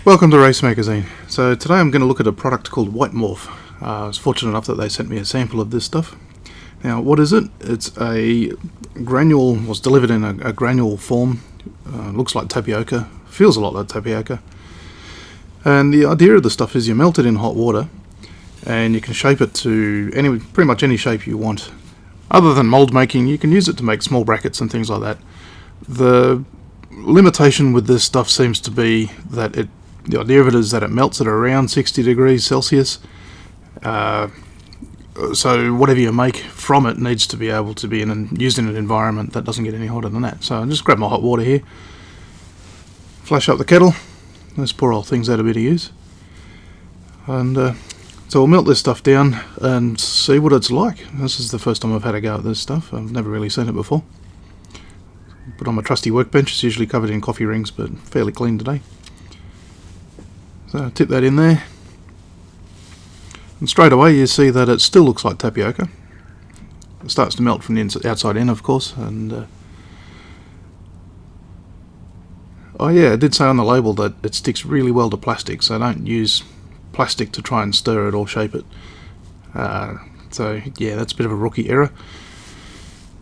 Welcome to Race Magazine. So today I'm going to look at a product called WhiteMorph. I was fortunate enough that they sent me a sample of this stuff. Now what is it? It's a granule, was delivered in a granule form. Looks like tapioca, feels a lot like tapioca. And the idea of the stuff is you melt it in hot water and you can shape it to pretty much any shape you want. Other than mold making, you can use it to make small brackets and things like that. The limitation with this stuff seems to be that the idea of it is that it melts at around 60 degrees Celsius. So whatever you make from it needs to be able to be used in an environment that doesn't get any hotter than that. So I'll just grab my hot water here, flash up the kettle. Those poor old things had a bit of use. And so we'll melt this stuff down and see what it's like. This is the first time I've had a go at this stuff. I've never really seen it before. Put on my trusty workbench. It's usually covered in coffee rings, but fairly clean today. So tip that in there. And straight away you see that it still looks like tapioca. It starts to melt from the outside in, of course. And oh yeah, it did say on the label that it sticks really well to plastic, so don't use plastic to try and stir it or shape it. So yeah, that's a bit of a rookie error.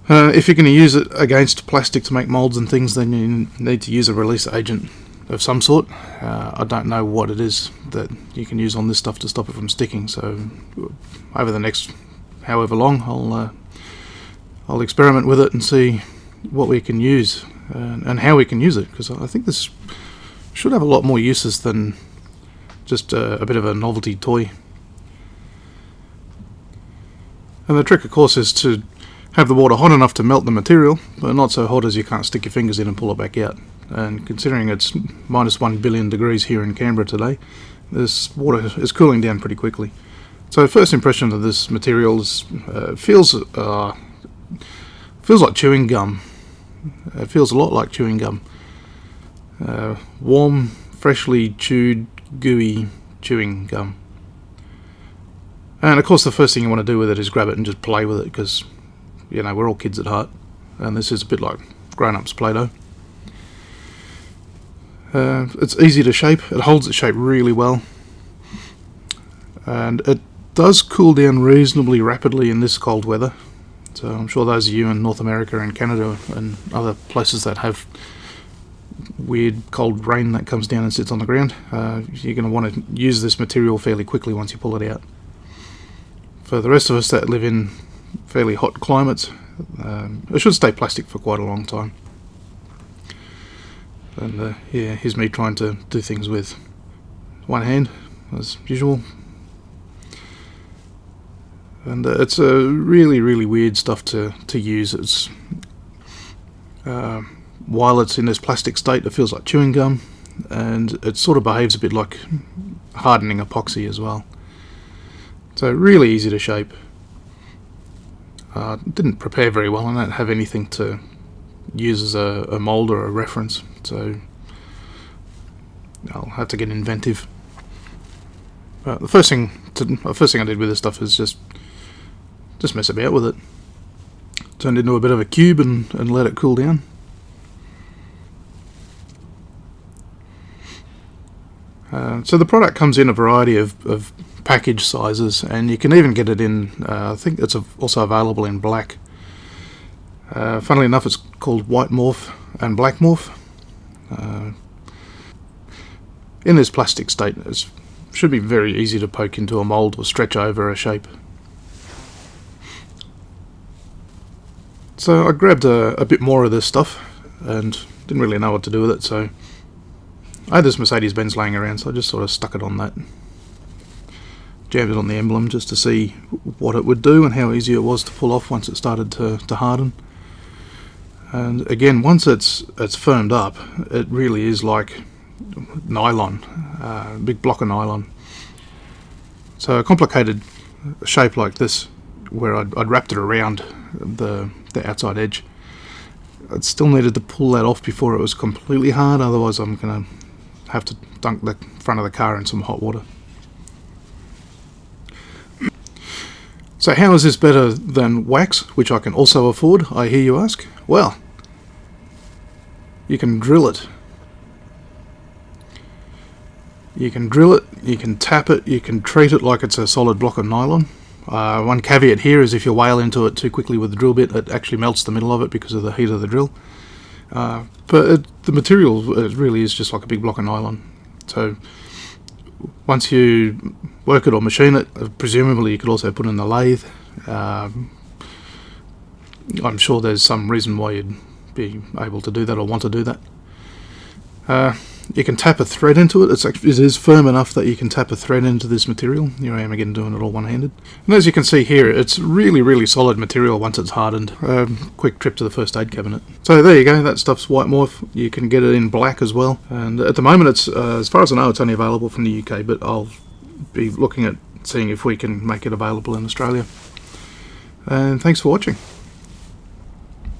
If you're going to use it against plastic to make moulds and things, then you need to use a release agent of some sort. I don't know what it is that you can use on this stuff to stop it from sticking, so over the next however long I'll experiment with it and see what we can use and how we can use it, because I think this should have a lot more uses than just a bit of a novelty toy. And the trick, of course, is to have the water hot enough to melt the material, but not so hot as you can't stick your fingers in and pull it back out. And considering it's minus 1 billion degrees here in Canberra today, this water is cooling down pretty quickly. So first impression of this material is feels like chewing gum. It feels a lot like chewing gum. Warm, freshly chewed, gooey chewing gum. And of course the first thing you want to do with it is grab it and just play with it, because you know, we're all kids at heart, and this is a bit like grown-ups Play-Doh. It's easy to shape, it holds its shape really well, and it does cool down reasonably rapidly in this cold weather. So I'm sure those of you in North America and Canada and other places that have weird cold rain that comes down and sits on the ground, you're going to want to use this material fairly quickly once you pull it out. For the rest of us that live in fairly hot climates, it should stay plastic for quite a long time. And yeah, here's me trying to do things with one hand as usual. And it's a really weird stuff to use. It's while it's in this plastic state, it feels like chewing gum, and it sort of behaves a bit like hardening epoxy as well. So really easy to shape. Didn't prepare very well, and don't have anything to use as a mould or a reference, so I'll have to get inventive. But the first thing I did with this stuff is just mess about with it. Turned into a bit of a cube and let it cool down. So the product comes in a variety of package sizes, and you can even get it in, I think it's also available in black. Funnily enough, it's called WhiteMorph and BlackMorph. In this plastic state, it should be very easy to poke into a mould or stretch over a shape. So I grabbed a bit more of this stuff and didn't really know what to do with it, so I had this Mercedes-Benz laying around, so I just sort of stuck it on that. Jammed it on the emblem just to see what it would do and how easy it was to pull off once it started to harden. And again, once it's firmed up, it really is like nylon, a big block of nylon. So a complicated shape like this, where I'd wrapped it around the outside edge, I still needed to pull that off before it was completely hard, otherwise I'm going to have to dunk the front of the car in some hot water. So how is this better than wax, which I can also afford, I hear you ask? Well, you can drill it. You can drill it, you can tap it, you can treat it like it's a solid block of nylon. One caveat here is if you whale into it too quickly with the drill bit, it actually melts the middle of it because of the heat of the drill. But the material really is just like a big block of nylon. So once you work it or machine it, presumably you could also put it in the lathe. I'm sure there's some reason why you'd be able to do that or want to do that. You can tap a thread into it. It is firm enough that you can tap a thread into this material. Here I am again doing it all one-handed. And as you can see here, it's really solid material once it's hardened. Quick trip to the first aid cabinet. So there you go, that stuff's WhiteMorph. You can get it in black as well. And at the moment, it's as far as I know, it's only available from the UK, but I'll be looking at seeing if we can make it available in Australia. And thanks for watching.